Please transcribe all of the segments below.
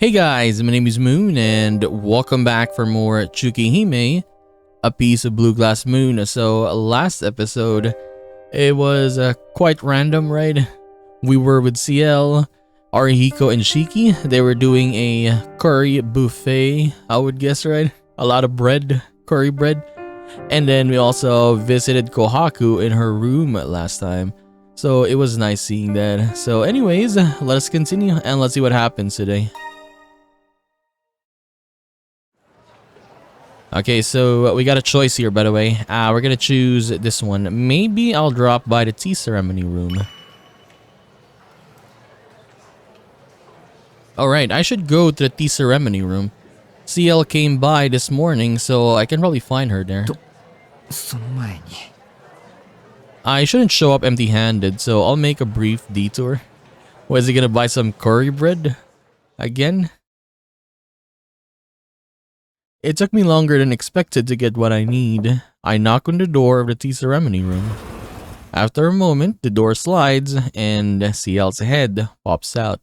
Hey guys, my name is Moon and welcome back for more Tsukihime, a piece of blue glass moon. So last episode, it was quite random, right? We were with CL, Arihiko and Shiki. They were doing a curry buffet, I would guess, right? A lot of bread, curry bread. And then we also visited Kohaku in her room last time. So it was nice seeing that. So anyways, let us continue and let's see what happens today. Okay, so we got a choice here, by the way. We're gonna choose this one. Maybe I'll drop by the tea ceremony room. Alright, I should go to the tea ceremony room. CL came by this morning, so I can probably find her there. I shouldn't show up empty-handed, so I'll make a brief detour. Was he gonna buy some curry bread? Again? It took me longer than expected to get what I need. I knock on the door of the tea ceremony room. After a moment, the door slides and CL's head pops out.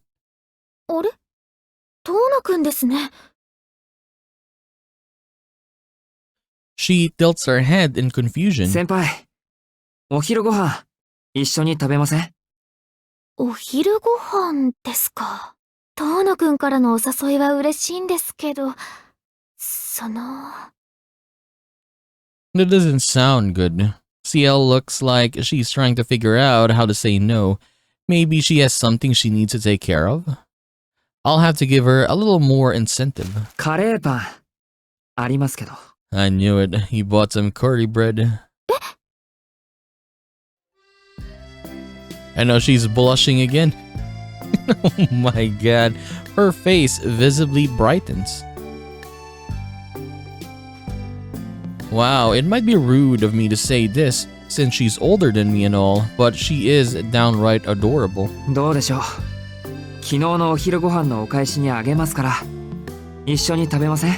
She tilts her head in confusion. 先輩、お昼ご飯一緒に食べません？お昼ご飯ですか。遠野くんからのお誘いは嬉しいんですけど、That doesn't sound good. CL looks like she's trying to figure out how to say no. Maybe she has something she needs to take care of. I'll have to give her a little more incentive. カレーパンありますけど。I knew it. He bought some curry bread. I know she's blushing again. Oh my god. Her face visibly brightens. Wow, it might be rude of me to say this since she's older than me and all, but she is downright adorable. どうでしょう。昨日のお昼ご飯のお返しにあげますから、一緒に食べません？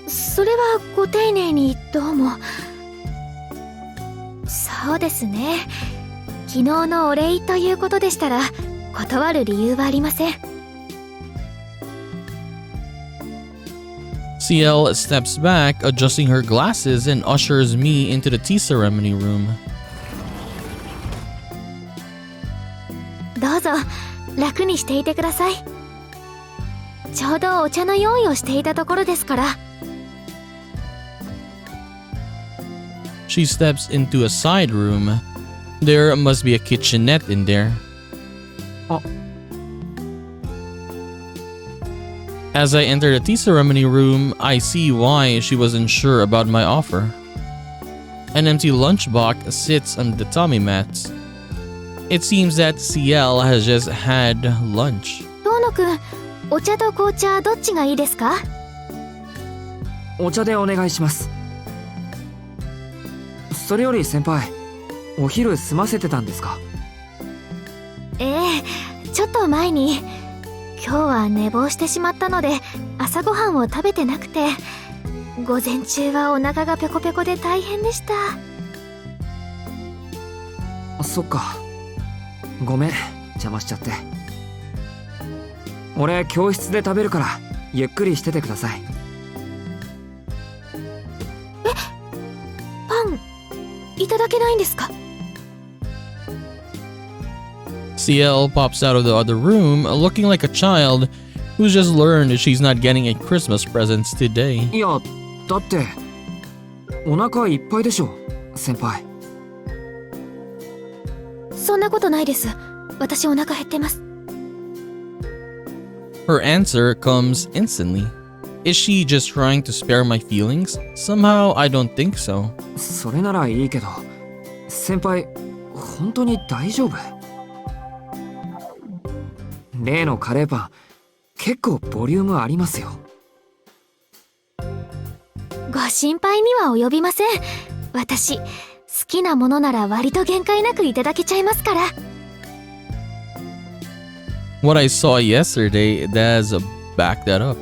それはご丁寧にどうも。そうですね。昨日のお礼ということでしたら、断る理由はありません。CL steps back, adjusting her glasses and ushers me into the tea ceremony room. どうぞ、楽にしていてください。ちょうどお茶の用意をしていたところですから。She steps into a side room. There must be a kitchenette in there. As I enter the tea ceremony room, I see why she wasn't sure about my offer. An empty lunchbox sits on the tummy mats. It seems that CL has just had lunch. 遠野くん、お茶と紅茶どっちがいいですか？お茶でお願いします。それより先輩、お昼済ませてたんですか？ちょっと前に。今日は寝坊してしまったので朝ごはんを食べてなくて、午前中はお腹がペコペコで大変でした。そっか、ごめん邪魔しちゃって。俺教室で食べるからゆっくりしててください。パンいただけないんですか？ CL pops out of the other room, looking like a child who's just learned she's not getting a Christmas presents today. いや、だってお腹いっぱいでしょ、先輩。そんなことないです。私お腹減ってます。Her answer comes instantly. Is she just trying to spare my feelings? Somehow I don't think so. それならいいけど、先輩、本当に大丈夫？例のカレーパン、結構ボリュームありますよ。ご心配には及びません。私、好きなものなら割と限界なくいただけちゃいますから。What I saw yesterday does back that up.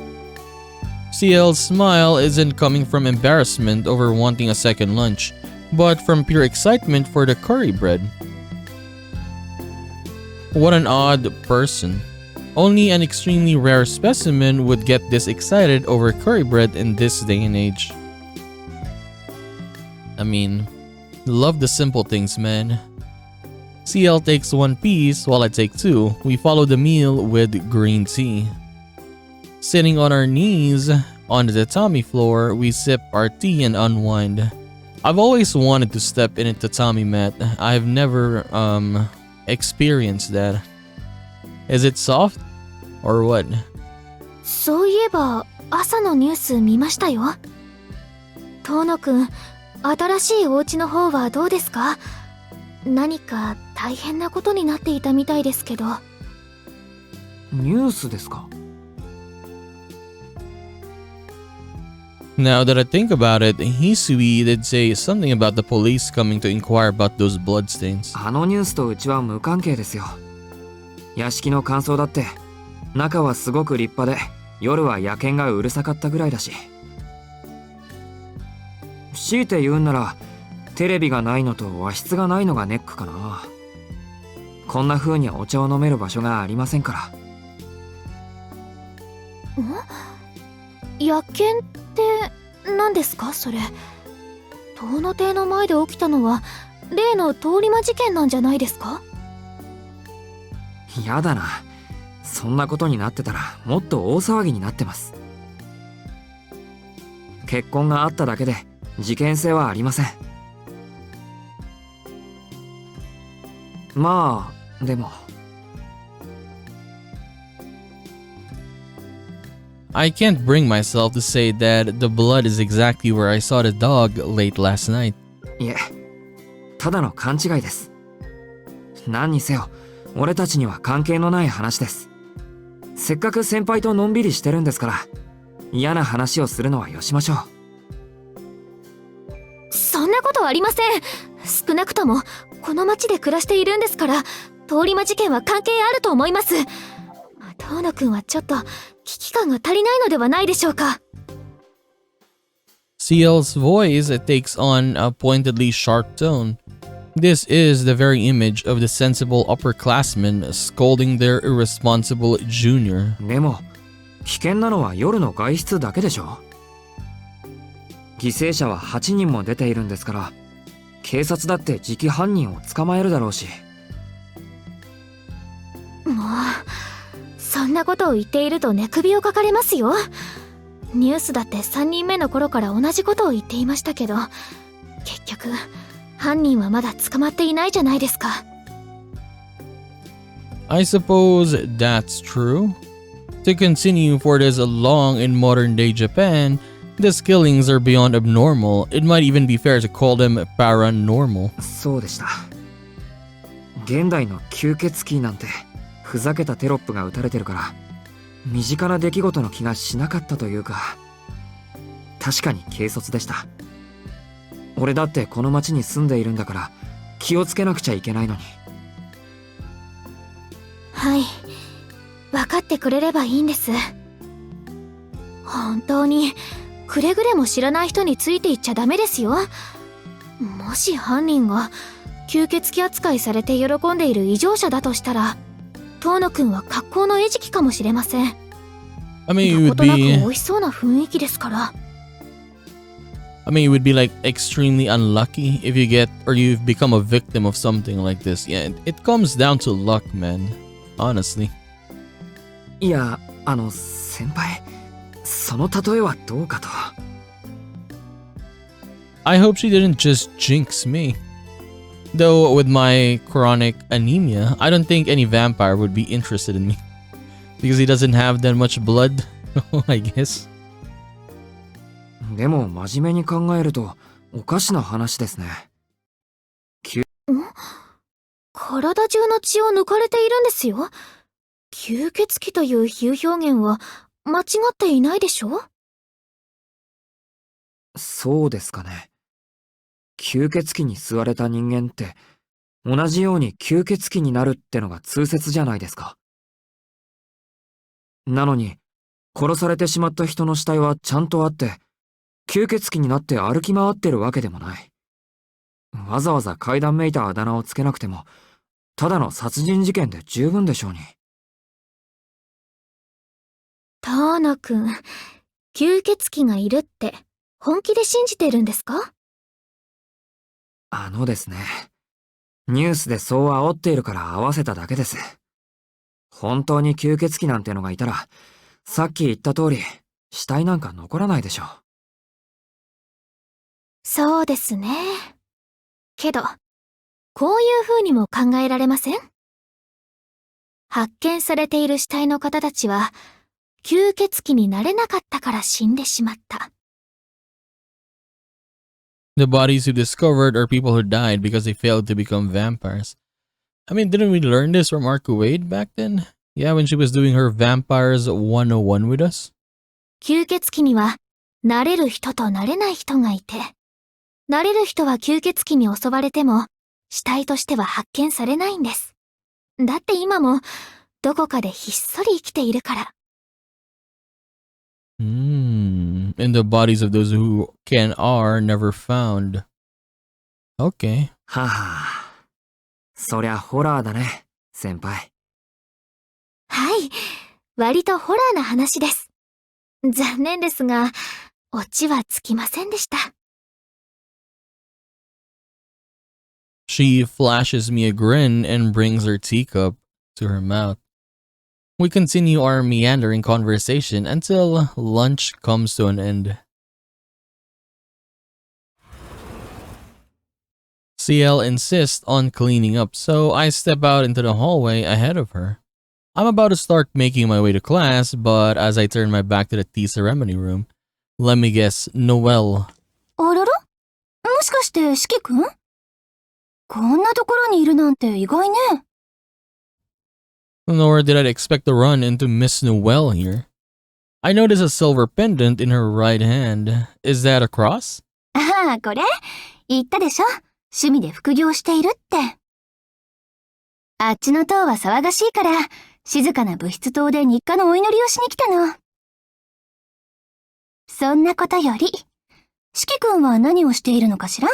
CL's smile isn't coming from embarrassment over wanting a second lunch, but from pure excitement for the curry bread. What an odd person. Only an extremely rare specimen would get this excited over curry bread in this day and age. I mean, love the simple things, man. CL takes one piece while I take two. We follow the meal with green tea. Sitting on our knees on the tatami floor, we sip our tea and unwind. I've always wanted to step in a tatami mat. I've never experienced that. Is it soft or what? そういえば朝のニュース見ましたよ。遠野くん、新しいお家の方はどうですか？何か大変なことになっていたみたいですけど。ニュースですか？ Now that I think about it, Hisui did say something about the police coming to inquire about those bloodstains. あのニュースとうちは無関係ですよ。屋敷の感想だって中はすごく立派で夜は野犬がうるさかったぐらいだし。強いて言うんならテレビがないのと和室がないのがネックかな。こんな風にお茶を飲める場所がありませんから。野犬って何ですかそれ？遠野邸の前で起きたのは例の通り魔事件なんじゃないですか？やだな。そんなことになってたらもっと大騒ぎになってます。結婚があっただけで事件性はありません。まあでも。I can't bring myself to say that the blood is exactly where I saw the dog late last night. いえ、ただの勘違いです。何にせよ、俺たちには関係のない話です。せっかく先輩とのんびりしてるんですから、嫌な話をするのはよしましょう。そんなことはありません。少なくともこの町で暮らしているんですから、通り魔事件は関係あると思います。遠野くんはちょっと危機感が足りないのではないでしょうか。CL's voice takes on a pointedly sharp tone. This is the very image of the sensible upperclassmen scolding their irresponsible junior. でも危険なのは夜の外出だけでしょ。犠牲者は8人も出ているんですから、警察だって次期犯人を捕まえるだろうし。もうそんなことを言っていると寝首をかかれますよ。ニュースだって3人目の頃から同じことを言っていましたけど、結局犯人はまだ捕まっていないじゃないですか。I suppose that's true. To continue for this long in modern day Japan, these killings are beyond abnormal. It might even be fair to call them paranormal. そうでした。現代の吸血鬼なんてふざけたテロップが打たれてるから身近な出来事の気がしなかったというか、確かに軽率でした。俺だってこの町に住んでいるんだから気をつけなくちゃいけないのに。はい、分かってくれればいいんです。本当にくれぐれも知らない人についていっちゃダメですよ。もし犯人が吸血鬼扱いされて喜んでいる異常者だとしたら、遠野くんは格好の餌食かもしれません。I mean, it ど would ことなく be. 美味しそうな雰囲気ですから。I mean, it would be like extremely unlucky if you get or you've become a victim of something like this. Yeah, it comes down to luck, man. Honestly. いや、先輩、その例えはどうかと。I hope she didn't just jinx me. Though with my chronic anemia, I don't think any vampire would be interested in me. Because he doesn't have that much blood, I guess. でも真面目に考えるとおかしな話ですね。体中の血を抜かれているんですよ。吸血鬼という比喩表現は間違っていないでしょ？そうですかね。吸血鬼に吸われた人間って同じように吸血鬼になるってのが通説じゃないですか。なのに殺されてしまった人の死体はちゃんとあって、吸血鬼になって歩き回ってるわけでもない。わざわざ階段めいたあだ名をつけなくてもただの殺人事件で十分でしょうに。遠野くん、吸血鬼がいるって本気で信じてるんですか？ですね。ニュースでそう煽っているから合わせただけです。本当に吸血鬼なんてのがいたら、さっき言った通り、死体なんか残らないでしょ。そうですね。けど、こういう風にも考えられません？発見されている死体の方たちは、吸血鬼になれなかったから死んでしまった。The bodies you discovered are people who died because they failed to become vampires. I mean, didn't we learn this from Arca Wade back then? Yeah, when she was doing her Vampires 101 with us? 吸血鬼には、なれる人となれない人がいて、なれる人は吸血鬼に襲われても、死体としては発見されないんです。だって今も、どこかでひっそり生きているから。And the bodies of those who can are never found. Okay. ははそりゃホラーだね、先輩。はい、割とホラーな話です。残念ですが、オチはつきませんでした。She flashes me a grin and brings her teacup to her mouth. We continue our meandering conversation until lunch comes to an end. CL insists on cleaning up, so I step out into the hallway ahead of her. I'm about to start making my way to class, but as I turn my back to the tea ceremony room, let me guess, Noelle. あらら？もしかして四季くん？こんなところにいるなんて意外ね。Nor did I expect to run into Miss Noelle here. I notice a silver pendant in her right hand. Is that a cross? ああ、これ言ったでしょ。趣味で副業しているって。あっちの塔は騒がしいから、静かな物質塔で日課のお祈りをしに来たの。そんなことより、四季くんは何をしているのかしら？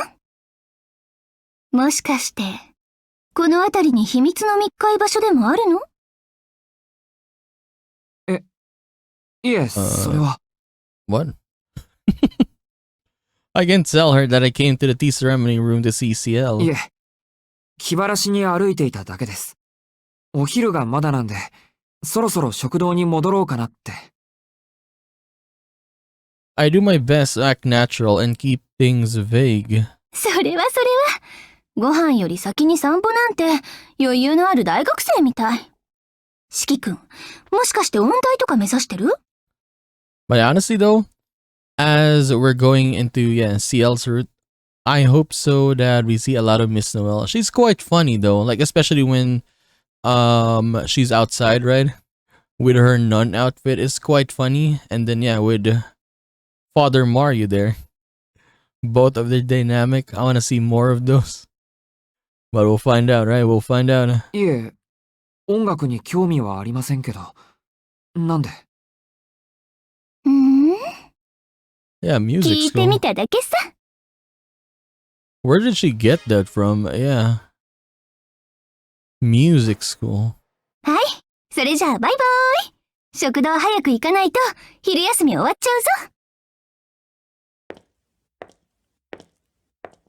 もしかして、この辺りに秘密の密会場所でもあるの？いえ、それは。What? I can tell her that I came to the tea ceremony room to see CL. いえ、気晴らしに歩いていただけです。お昼がまだなんで、そろそろ食堂に戻ろうかなって。I do my best to act natural and keep things vague. それは。ご飯より先に散歩なんて余裕のある大学生みたい。四季くん、もしかして音大とか目指してる？ But honestly though, as we're going into CL's route, I hope so that we see a lot of Miss Noelle. She's quite funny though, like especially when she's outside, right? With her nun outfit is quite funny, and then with Father Mario there. Both of their dynamic. I want to see more of those. But we'll find out, right? We'll find out. いえ、音楽に興味はありませんけど。なんで？Yeah, music 聞いて school. みただけさ。Where did she get that from? Yeah. Music school. はい、それじゃあバイバーイ。食堂早く行かないと昼休み終わっちゃうぞ。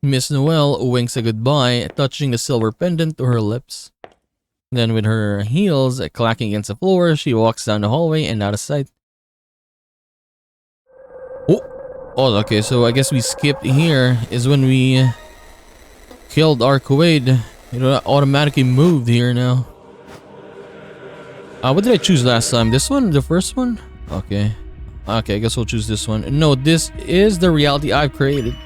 Miss Noelle winks a goodbye, touching the silver pendant to her lips. Then with her heels clacking against the floor, she walks down the hallway and out of sight. Oh, okay, so I guess we skipped here is when we killed our Kuwait. It automatically moved here now. What did I choose last time? This one? The first one? Okay. Okay, I guess we'll choose this one. No, this is the reality I've created.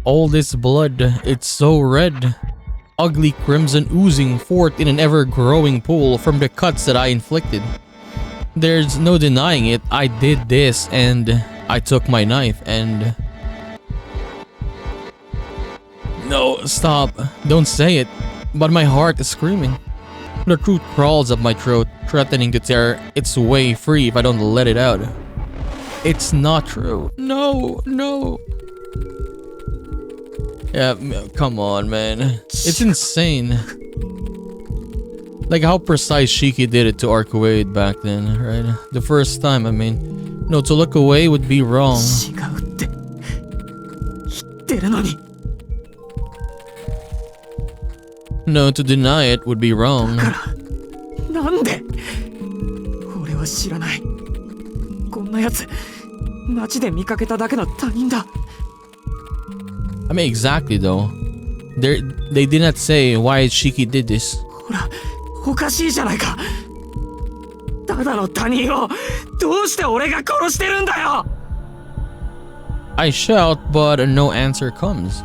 All this blood, it's so red. Ugly crimson oozing forth in an ever-growing pool from the cuts that I inflicted. There's no denying it, I did this and I took my knife and... No, stop. Don't say it. But my heart is screaming. The truth crawls up my throat, threatening to tear its way free if I don't let it out. It's not true. No. Yeah, come on, man. It's insane. Like how precise Shiki did it to Arcuade back then, right? The first time, I mean. No, to look away would be wrong. 違うって言ってるのに。 No, to deny it would be wrong. なんで俺は知らない。こんなやつ街で見かけただけの他人だ。 I mean, exactly though. They did not say why Shiki did this. ほらおかしいじゃないか。ただの他人をどうして俺が殺してるんだよ。 I shout, but no answer comes.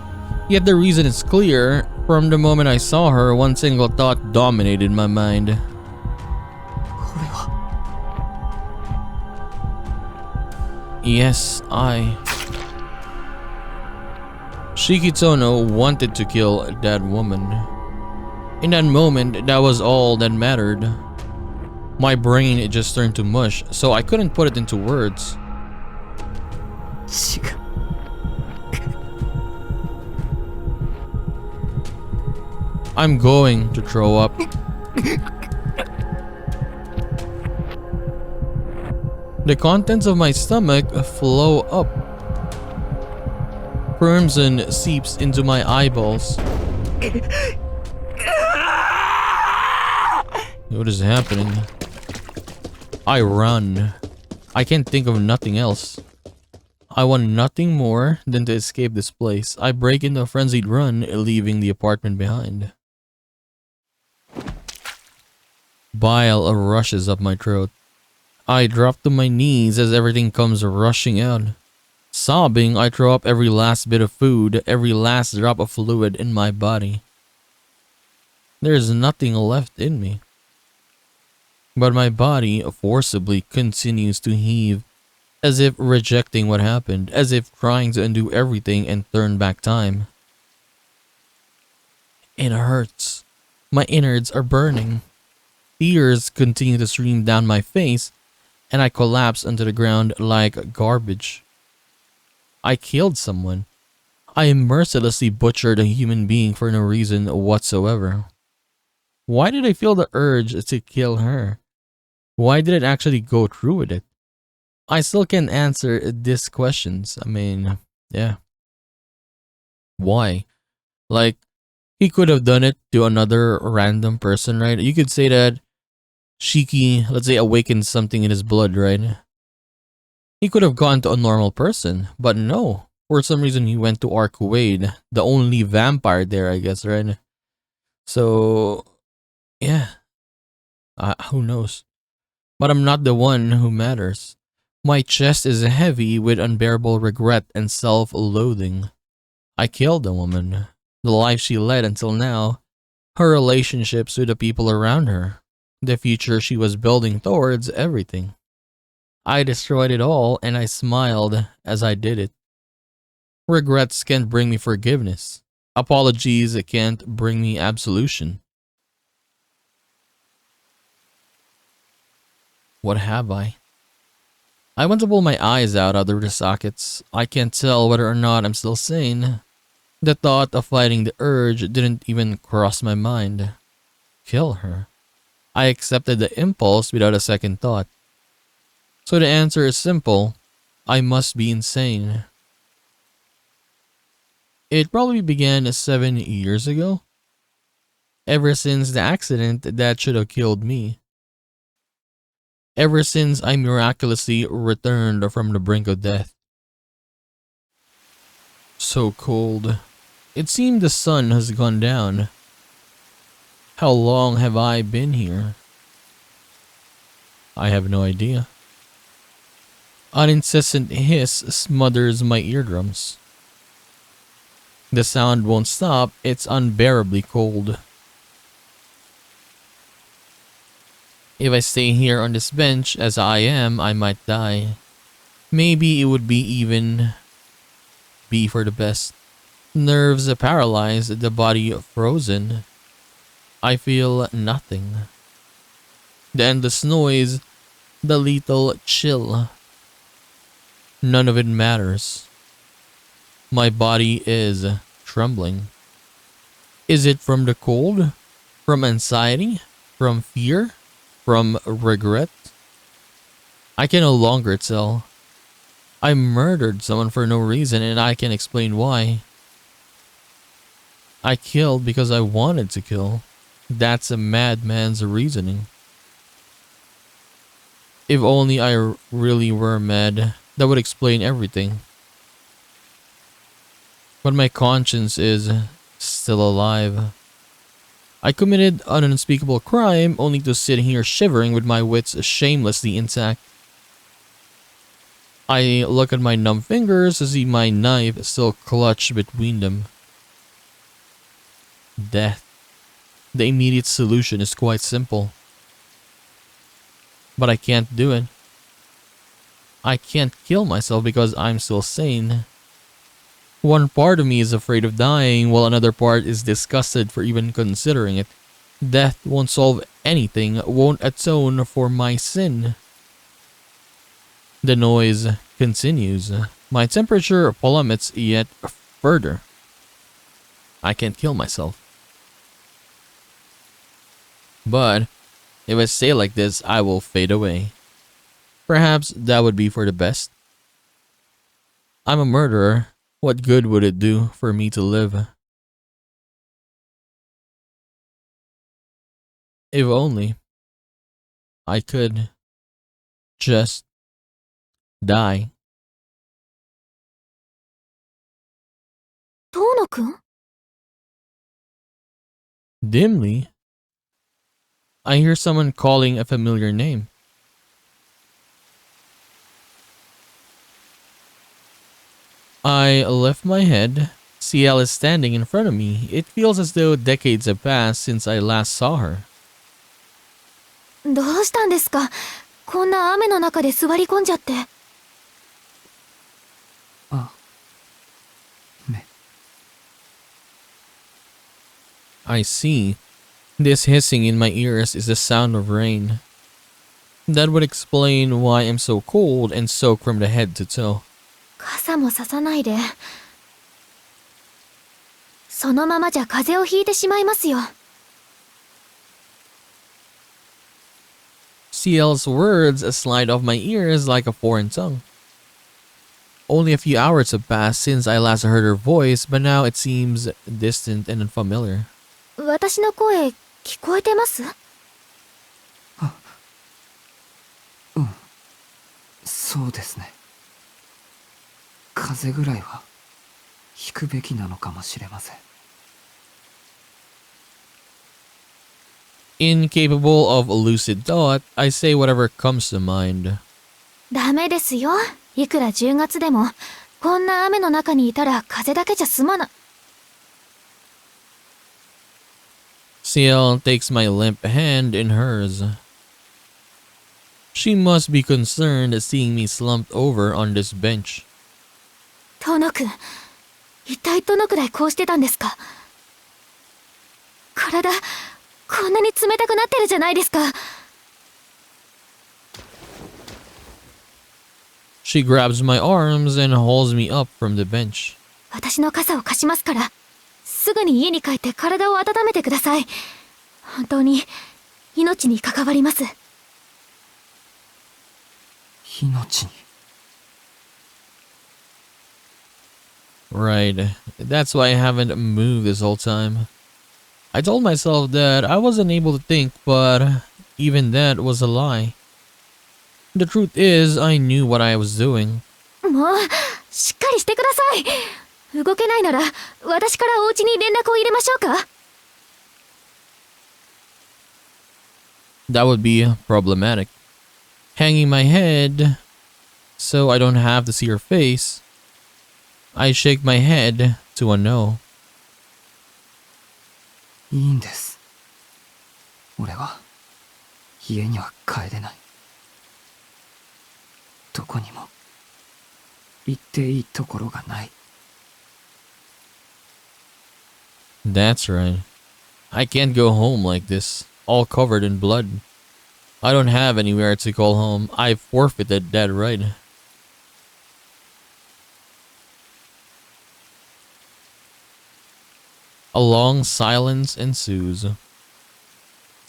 Yet the reason is clear. From the moment I saw her, one single thought dominated my mind. これは Yes, Shiki Tono wanted to kill that woman. In that moment, that was all that mattered. My brain just turned to mush, so I couldn't put it into words. 違う。 I'm going to throw up. The contents of my stomach flow up. Crimson seeps into my eyeballs. What is happening? I run. I can't think of nothing else. I want nothing more than to escape this place. I break into a frenzied run, leaving the apartment behind. Bile rushes up my throat. I drop to my knees as everything comes rushing out. Sobbing, I throw up every last bit of food, every last drop of fluid in my body. There is nothing left in me. But my body forcibly continues to heave, as if rejecting what happened, as if trying to undo everything and turn back time. It hurts. My innards are burning. Tears continue to stream down my face, and I collapse onto the ground like garbage. I killed someone. I mercilessly butchered a human being for no reason whatsoever. Why did I feel the urge to kill her? Why did it actually go through with it? I still can't answer these questions. I mean, yeah. Why? Like, he could have done it to another random person, right? You could say that Shiki, let's say, awakened something in his blood, right? He could have gone to a normal person, but no. For some reason, he went to Arcuade, the only vampire there, I guess, right? So, yeah. Who knows? But I'm not the one who matters. My chest is heavy with unbearable regret and self-loathing. I killed the woman. The life she led until now. Her relationships with the people around her. The future she was building towards, everything. I destroyed it all and I smiled as I did it. Regrets can't bring me forgiveness. Apologies can't bring me absolution. What have I? I want to pull my eyes out of their sockets. I can't tell whether or not I'm still sane. The thought of fighting the urge didn't even cross my mind. Kill her. I accepted the impulse without a second thought. So the answer is simple. I must be insane. It probably began 7 years ago. Ever since the accident that should have killed me. Ever since I miraculously returned from the brink of death. So cold. It seemed the sun has gone down. How long have I been here? I have no idea. An incessant hiss smothers my eardrums. The sound won't stop, it's unbearably cold. If I stay here on this bench as I am, I might die. Maybe it would be for the best. Nerves paralyzed, the body frozen. I feel nothing. The endless noise, the lethal chill. None of it matters. My body is trembling. Is it from the cold? From anxiety? From fear? From regret? I can no longer tell. I murdered someone for no reason and I can explain why. I killed because I wanted to kill. That's a madman's reasoning. If only I really were mad, that would explain everything. But my conscience is still alive. I committed an unspeakable crime only to sit here shivering with my wits shamelessly intact. I look at my numb fingers to see my knife still clutched between them. Death. The immediate solution is quite simple. But I can't do it. I can't kill myself because I'm still sane. One part of me is afraid of dying, while another part is disgusted for even considering it. Death won't solve anything, won't atone for my sin. The noise continues. My temperature plummets yet further. I can't kill myself. But if I stay like this, I will fade away. Perhaps that would be for the best. I'm a murderer. What good would it do for me to live? If only I could just die. 遠野くん？ Dimly, I hear someone calling a familiar name. I lift my head. CL is standing in front of me. It feels as though decades have passed since I last saw her. どうしたんですか？こんな雨の中で座り込んじゃって。あ、ね。I see. This hissing in my ears is the sound of rain. That would explain why I'm so cold and soaked from the head to toe. 傘もささないで。そのままじゃ風邪をひいてしまいますよ。CL's words slide off my ears like a foreign tongue. Only a few hours have passed since I last heard her voice, but now it seems distant and unfamiliar. 私の声聞こえてます？うん、そうですね。風邪ぐらいは引くべきなのかもしれません。Incapable of lucid thought, I say whatever comes to mind. ダメですよ。いくら10月でも、こんな雨の中にいたら風邪だけじゃ済まない。CL takes my limp hand in hers. She must be concerned at seeing me slumped over on this bench. 遠野くん、一体どのくらいこうしてたんですか？体、こんなに冷たくなってるじゃないですか。She grabs my arms and hauls me up from the bench. 私の傘を貸しますから、すぐに家に帰って体を温めてください。本当に命に関わります。命に。Right. That's why I haven't moved this whole time. I told myself that I wasn't able to think, but even that was a lie. The truth is, I knew what I was doing. もう、しっかりしてください。動けないなら、私からお家に連絡を入れましょうか？ That would be problematic. Hanging my head so I don't have to see her face. I shake my head to a no. いいんです。俺は家には帰れない。どこにも行っていいところがない。That's right. I can't go home like this, all covered in blood. I don't have anywhere to call home. I've forfeited that right. A long silence ensues.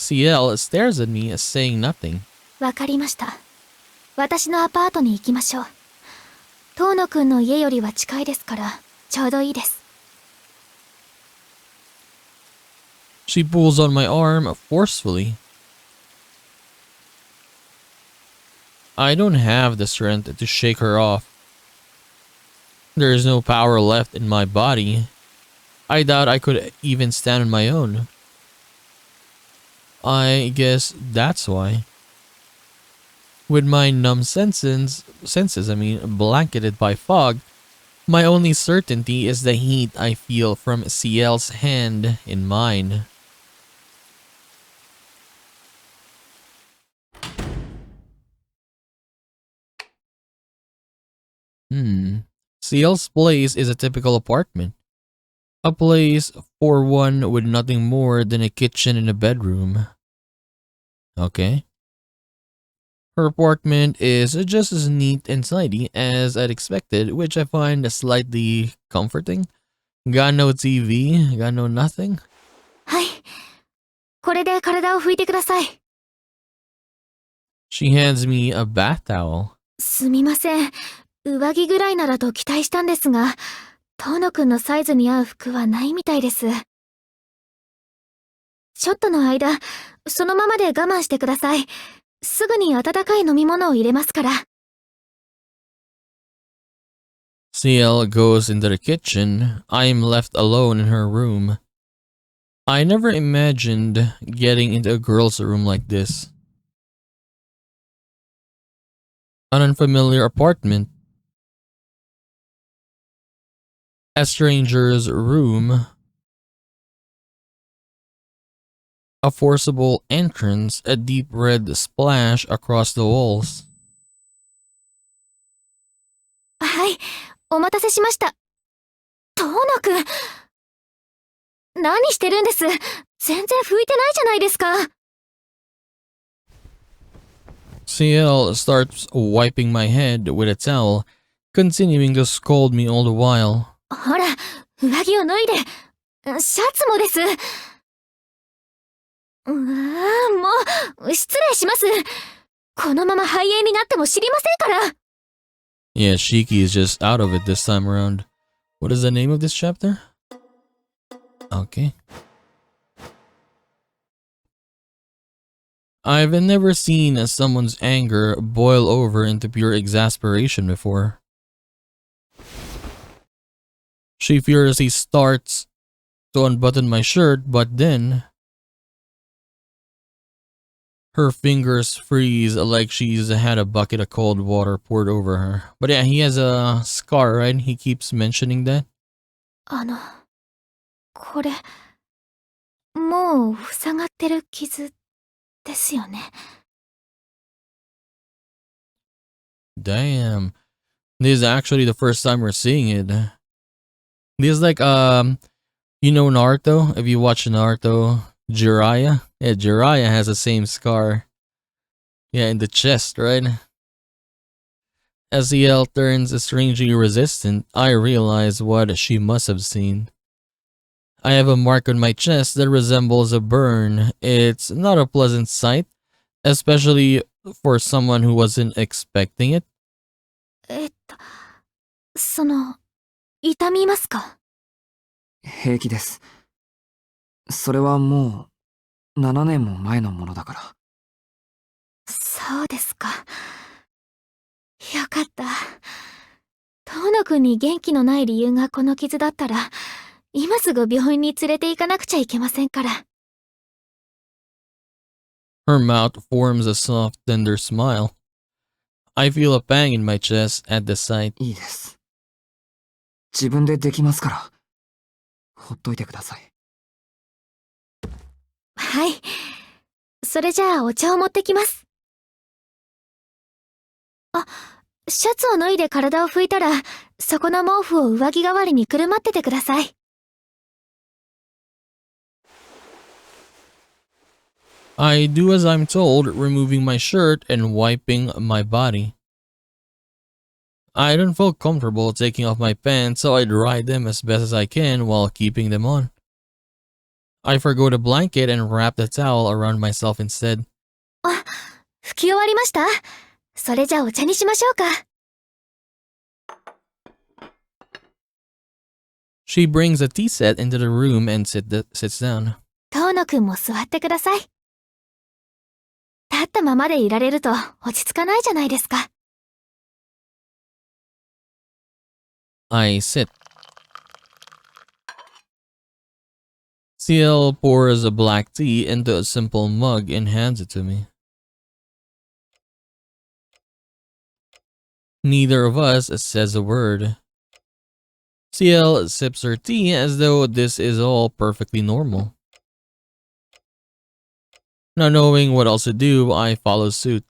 CL stares at me, saying nothing. わかりました。私のアパートに行きましょう。遠野くんの家よりは近いですから、ちょうどいいです。She pulls on my arm forcefully. I don't have the strength to shake her off. There is no power left in my body. I doubt I could even stand on my own. I guess that's why. With my numb senses, blanketed by fog, my only certainty is the heat I feel from CL's hand in mine. CL's place is a typical apartment. A place for one with nothing more than a kitchen and a bedroom. Okay. Her apartment is just as neat and tidy as I'd expected, which I find slightly comforting. Got no TV, got no nothing. はい。これで体を拭いてください。She hands me a bath towel. すみません。上着ぐらいならと期待したんですが、遠野くんのサイズに合う服はないみたいです。ちょっとの間、そのままで我慢してください。すぐに温かい飲み物を入れますから。CL goes into the kitchen. I am left alone in her room. I never imagined getting into a girl's room like this. An unfamiliar apartment. A stranger's room. A forcible entrance, a deep red splash across the walls. はい、お待たせしました。遠野くん。何してるんです？全然拭いてないじゃないですか。CL starts wiping my head with a towel, continuing to scold me all the while. ほら、上着を脱いで。シャツもです。もう、失礼します。このまま肺炎になっても知りませんから。Yeah, Shiki is just out of it this time around. What is the name of this chapter? Okay. I've never seen someone's anger boil over into pure exasperation before. She furiously starts to unbutton my shirt, but then her fingers freeze like she's had a bucket of cold water poured over her. But yeah, he has a scar, right? He keeps mentioning that. これ、もう塞がってる傷ですよね。Damn. This is actually the first time we're seeing it. This is like, you know Naruto? If you watch Naruto, Jiraiya? Yeah, Jiraiya has the same scar. Yeah, in the chest, right? As the L turns strangely resistant, I realize what she must have seen. I have a mark on my chest that resembles a burn. It's not a pleasant sight, especially for someone who wasn't expecting it. 痛みますか？平気です。それはもう7年も前のものだから。そうですか。よかった。遠野くんに元気のない理由がこの傷だったら、今すぐ病院に連れて行かなくちゃいけませんから。Her mouth forms a soft, tender smile. I feel a pang in my chest at the sight. いいです。自分でできますから。ほっといてください。はい。それじゃあお茶を持ってきます。あ、シャツを脱いで体を拭いたら、そこの毛布を上着代わりにくるまっててください。I do as I'm told, removing my shirt and wiping my body. I don't feel comfortable taking off my pants, so I dry them as best as I can while keeping them on. I forgo the blanket and wrap the towel around myself instead. あ、拭き終わりました？それじゃお茶にしましょうか。She brings a tea set into the room and sits down. 遠野くんも座ってください。立ったままでいられると落ち着かないじゃないですか。I sit. CL pours a black tea into a simple mug and hands it to me. Neither of us says a word. CL sips her tea as though this is all perfectly normal. Not knowing what else to do, I follow suit.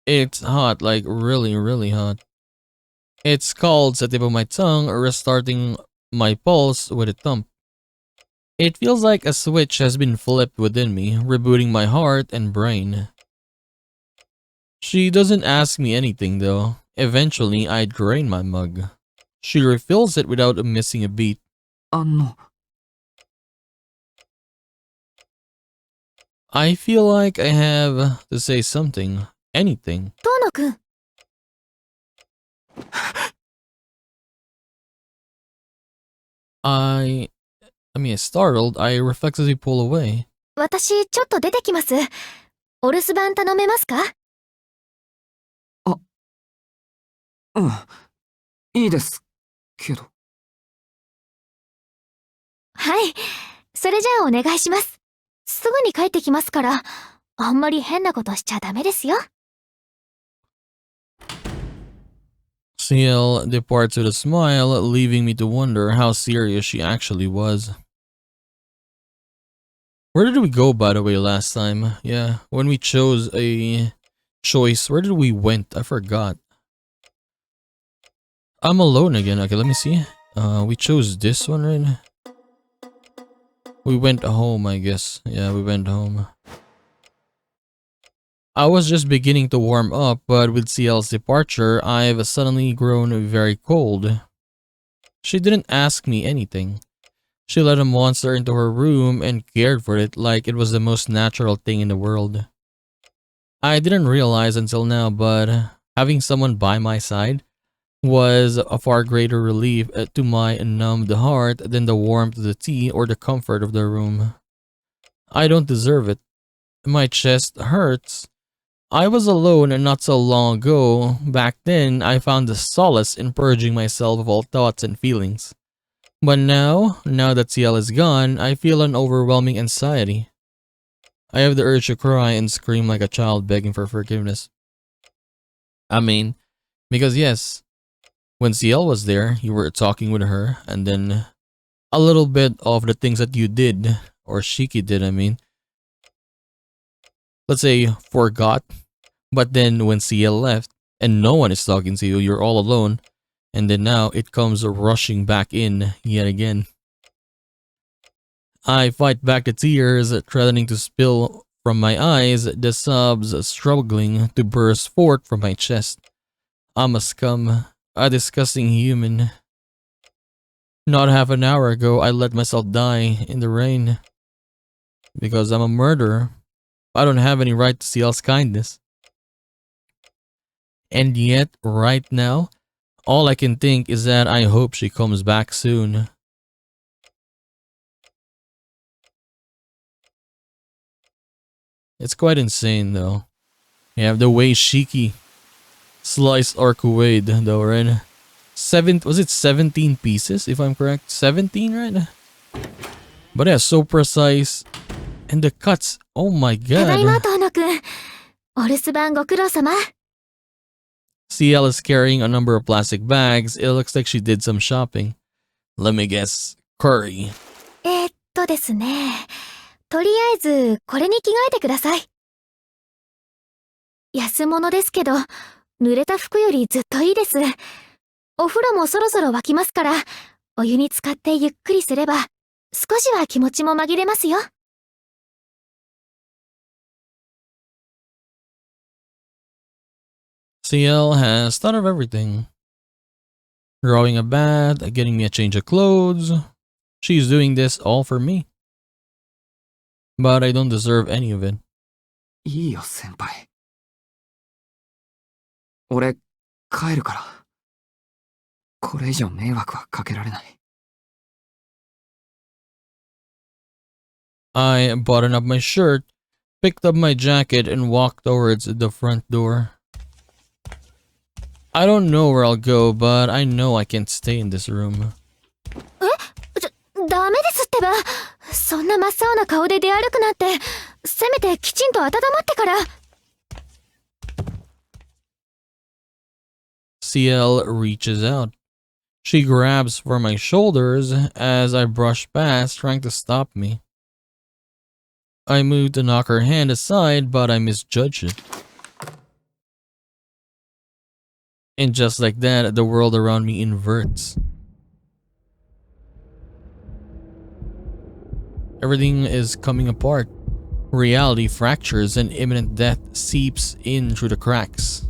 It's hot, like really hot. It's cold sa tip of my tongue, restarting my pulse with a thump. It feels like a switch has been flipped within me, rebooting my heart and brain. She doesn't ask me anything though. Eventually, I drain my mug. She refills it without missing a beat. I feel like I have to say something. Anything. 遠野くん。Startled, I reflexively pull away. 私、ちょっと出てきます。お留守番頼めますか？いいですけど。はい。それじゃあお願いします。すぐに帰ってきますから、あんまり変なことしちゃダメですよ。CL departs with a smile, leaving me to wonder how serious she actually was. Where did we go, by the way, last time? Yeah, when we chose a choice, where did we went? I forgot. I'm alone again. Okay, let me see. We chose this one, right? We went home, I guess. Yeah, we went home. I was just beginning to warm up, but with CL's departure, I've suddenly grown very cold. She didn't ask me anything. She let a monster into her room and cared for it like it was the most natural thing in the world. I didn't realize until now, but having someone by my side was a far greater relief to my numbed heart than the warmth of the tea or the comfort of the room. I don't deserve it. My chest hurts. I was alone and not so long ago. Back then, I found the solace in purging myself of all thoughts and feelings. But now that CL is gone, I feel an overwhelming anxiety. I have the urge to cry and scream like a child begging for forgiveness. Because yes, when CL was there, you were talking with her, and then a little bit of the things that you did, or Shiki did, let's say, forgot. But then when CL left, and no one is talking to you, you're all alone, and then now it comes rushing back in yet again. I fight back the tears, threatening to spill from my eyes, the sobs struggling to burst forth from my chest. I'm a scum. A disgusting human. Not half an hour ago, I let myself die in the rain. Because I'm a murderer. I don't have any right to CL's kindness. And yet, right now, all I can think is that I hope she comes back soon. It's quite insane, though. You have the way Shiki sliced our Kuwait, though, right? Was it 17 pieces, if I'm correct? 17, right? But yeah, so precise. And the cuts, oh my god. ただいま、遠野くん。お留守番ご苦労様。CL is carrying a number of plastic bags. It looks like she did some shopping. Let me guess, curry. ですね。とりあえず、これに着替えてください。安物ですけど、濡れた服よりずっといいです。お風呂もそろそろ沸きますから、お湯に浸かってゆっくりすれば、少しは気持ちも紛れますよ。CL has thought of everything. Drawing a bath, getting me a change of clothes. She's doing this all for me. But I don't deserve any of it. いいよ、先輩。俺、帰るから。これ以上迷惑はかけられない。I buttoned up my shirt, picked up my jacket, and walked towards the front door. I don't know where I'll go, but I know I can't stay in this room. ダメですってば。そんな真っ青な顔で出歩くなんて、せめてきちんと温まってから。CL reaches out. She grabs for my shoulders as I brush past, trying to stop me. I move to knock her hand aside, but I misjudge it. And just like that, the world around me inverts. Everything is coming apart. Reality fractures and imminent death seeps in through the cracks.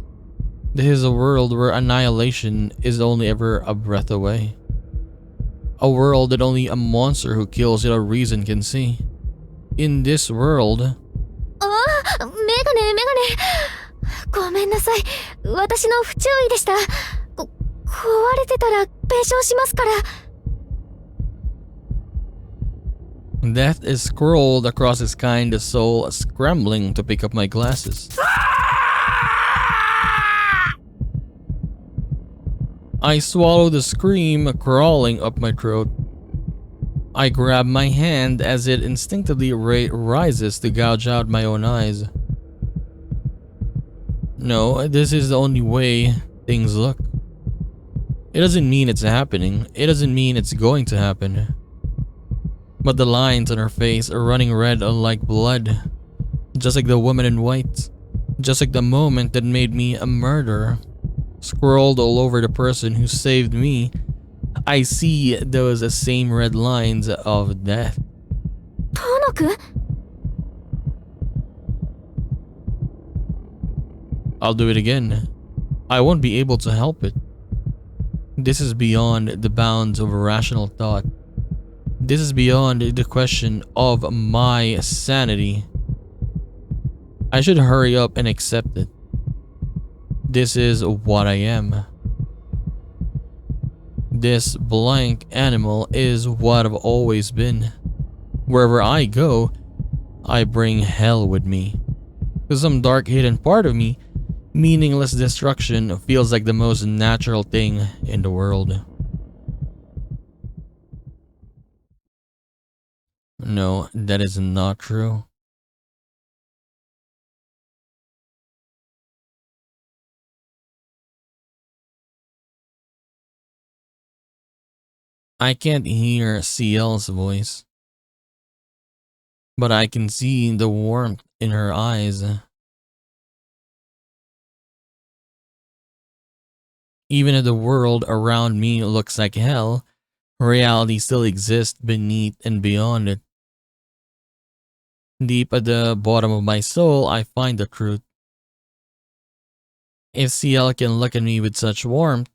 This is a world where annihilation is only ever a breath away. A world that only a monster who kills without reason can see. In this world... メガネ。ごめんなさい。私の不注意でした。壊れてたら弁償しますから。Death is scrolled across his kind soul, scrambling to pick up my glasses. I swallow the scream crawling up my throat. I grab my hand as it instinctively rises to gouge out my own eyes. No, this is the only way things look. It doesn't mean it's happening. It doesn't mean it's going to happen. But the lines on her face are running red like blood. Just like the woman in white. Just like the moment that made me a murderer. Scrolled all over the person who saved me. I see those same red lines of death. 遠野くん? I'll do it again. I won't be able to help it. This is beyond the bounds of rational thought. This is beyond the question of my sanity. I should hurry up and accept it. This is what I am. This blank animal is what I've always been. Wherever I go, I bring hell with me. To some dark hidden part of me, meaningless destruction feels like the most natural thing in the world. No, that is not true. I can't hear CL's voice, but I can see the warmth in her eyes. Even if the world around me looks like hell, reality still exists beneath and beyond it. Deep at the bottom of my soul, I find the truth. If CL can look at me with such warmth,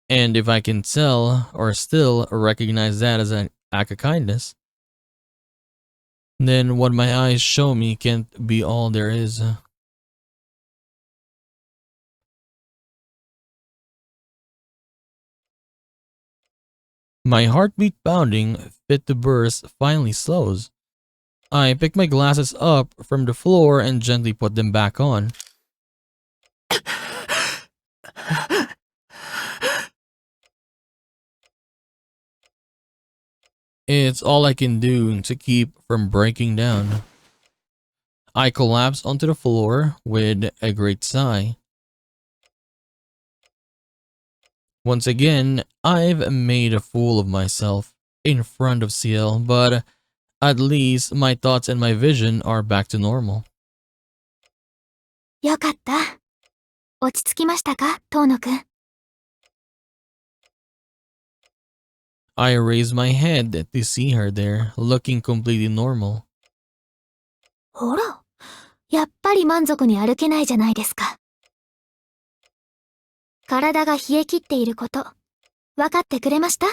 and if I can tell or still recognize that as an act of kindness, then what my eyes show me can't be all there is. My heartbeat pounding, fit to burst, finally slows. I pick my glasses up from the floor and gently put them back on. It's all I can do to keep from breaking down. I collapse onto the floor with a great sigh. Once again, I've made a fool of myself in front of CL, but at least my thoughts and my vision are back to normal. よかった。落ち着きましたか、遠野くん。I raise my head to see her there, looking completely normal. ほら、やっぱり満足に歩けないじゃないですか。体が冷え切っていること、わかってくれました？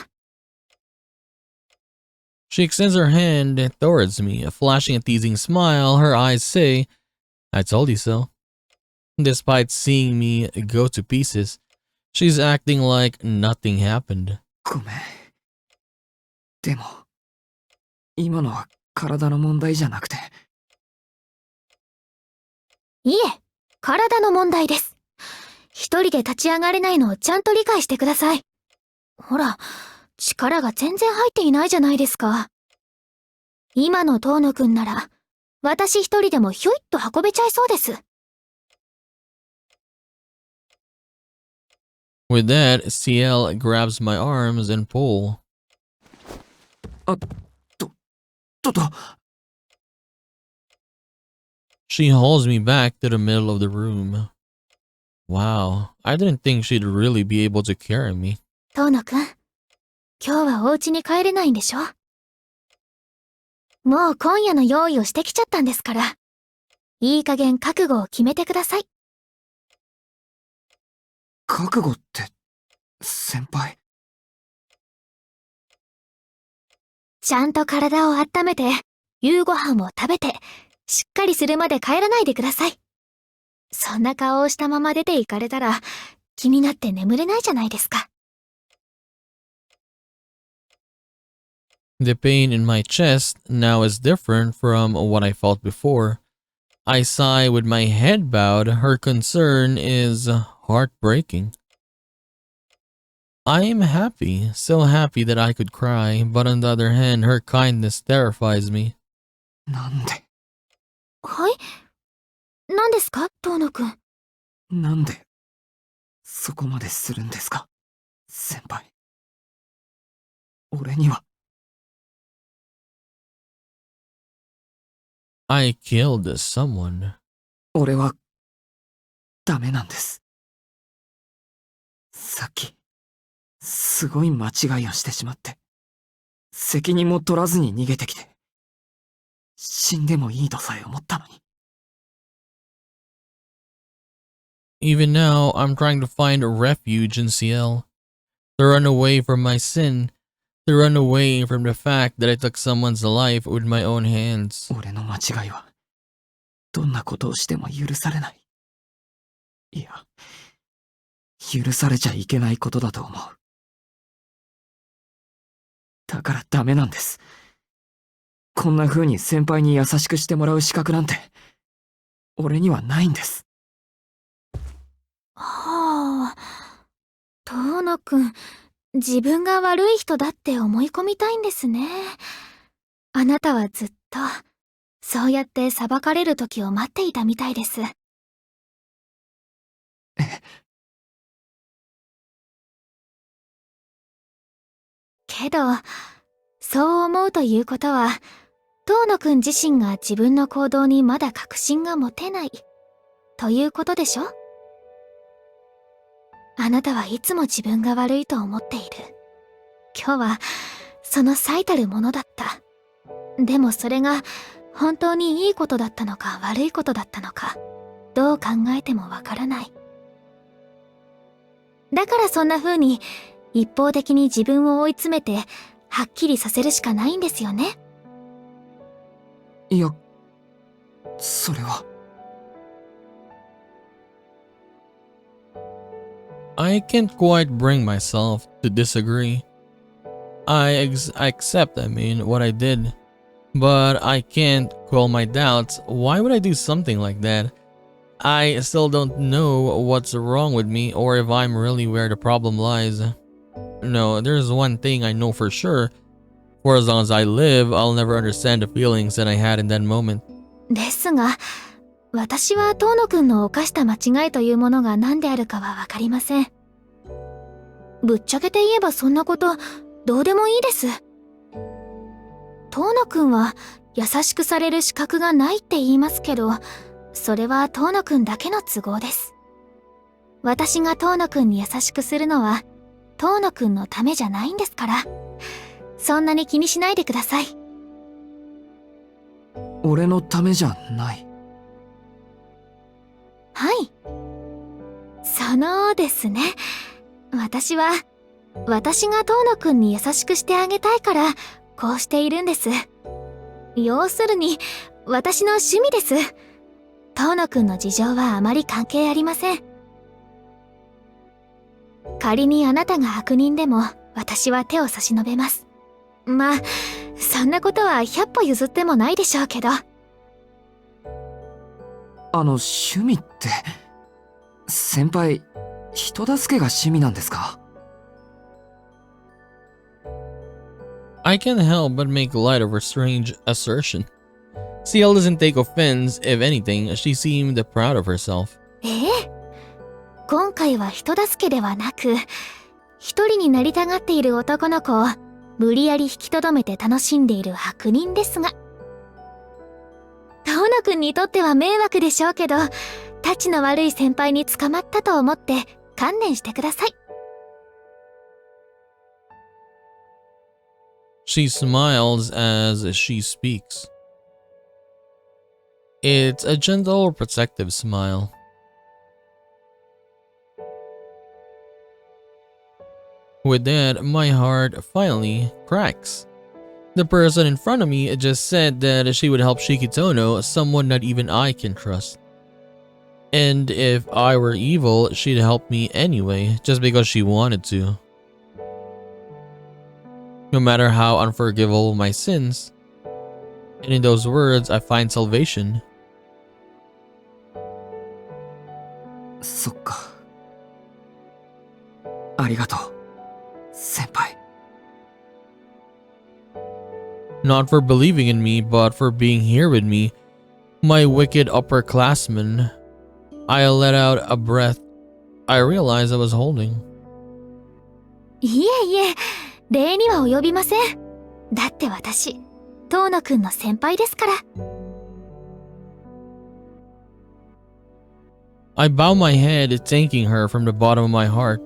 She extends her hand towards me, flashing a teasing smile. Her eyes say, I told you so. Despite seeing me go to pieces, she's acting like nothing happened. ごめん。でも、今のは体の問題じゃなくて。いえ、体の問題です。一人で立ち上がれないのをちゃんと理解してください。ほら、力が全然入っていないじゃないですか。今の遠野くんなら、私一人でもひょいっと運べちゃいそうです。With that, CL grabs my arms and pull. と。She hauls me back to the middle of the room. Wow, I didn't think she'd really be able to carry me. 遠野くん、今日はお家に帰れないんでしょ？もう今夜の用意をしてきちゃったんですから。いい加減覚悟を決めてください。覚悟って、先輩。ちゃんと体を温めて、夕ご飯を食べて、しっかりするまで帰らないでください。そんな顔をしたまま出て行かれたら、気になって眠れないじゃないですか。The pain in my chest now is different from what I felt before. I sigh with my head bowed. Her concern is heartbreaking. I am happy, so happy that I could cry, but on the other hand, her kindness terrifies me. なんで、はい？何ですか、遠野くん。なんで、そこまでするんですか、先輩。俺には。I killed someone. 俺は、ダメなんです。さっき、すごい間違いをしてしまって、責任も取らずに逃げてきて、死んでもいいとさえ思ったのに。Even now, I'm trying to find refuge in CL. To run away from my sin. To run away from the fact that I took someone's life with my own hands. 俺の間違いは、どんなことをしても許されない。いや、許されちゃいけないことだと思う。だからダメなんです。こんな風に先輩に優しくしてもらう資格なんて、俺にはないんです。はあ、遠野くん、自分が悪い人だって思い込みたいんですね。あなたはずっと、そうやって裁かれる時を待っていたみたいです。けど、そう思うということは、遠野くん自身が自分の行動にまだ確信が持てない、ということでしょ？あなたはいつも自分が悪いと思っている。今日は、その最たるものだった。でもそれが、本当にいいことだったのか悪いことだったのか、どう考えてもわからない。だからそんな風に、一方的に自分を追い詰めて、はっきりさせるしかないんですよね。いや、それは。I can't quite bring myself to disagree. I accept, what I did. But I can't quell my doubts. Why would I do something like that? I still don't know what's wrong with me or if I'm really where the problem lies. No, there's one thing I know for sure. For as long as I live, I'll never understand the feelings that I had in that moment. ですが、私は遠野くんの犯した間違いというものが何であるかはわかりません。ぶっちゃけて言えばそんなこと、どうでもいいです。遠野くんは優しくされる資格がないって言いますけど、それは遠野くんだけの都合です。私が遠野くんに優しくするのは、遠野くんのためじゃないんですから、そんなに気にしないでください。俺のためじゃない。はい。そのですね。私は、私が遠野くんに優しくしてあげたいから、こうしているんです。要するに、私の趣味です。遠野くんの事情はあまり関係ありません。仮にあなたが悪人でも、私は手を差し伸べます。まあ、そんなことは100歩譲ってもないでしょうけど。趣味って、先輩、人助けが趣味なんですか？ I can't help but make light of her strange assertion. CL doesn't take offense, if anything, she seemed proud of herself. 今回は人助けではなく、一人になりたがっている男の子を無理やり引きとどめて楽しんでいる悪人ですが。遠野くんにとっては迷惑でしょうけど、たちの悪い先輩に捕まったと思って観念してください。She smiles as she speaks. It's a gentle, protective smile. With that, my heart finally cracks. The person in front of me just said that she would help Shikitono, someone not even I can trust. And if I were evil, she'd help me anyway, just because she wanted to. No matter how unforgivable my sins, and in those words I find salvation. そっか。ありがとう、先輩。Not for believing in me, but for being here with me, my wicked upperclassman. I let out a breath I realized I was holding. いえいえ、礼には及びません。だって私、遠野くんの先輩ですから。I bow my head, thanking her from the bottom of my heart.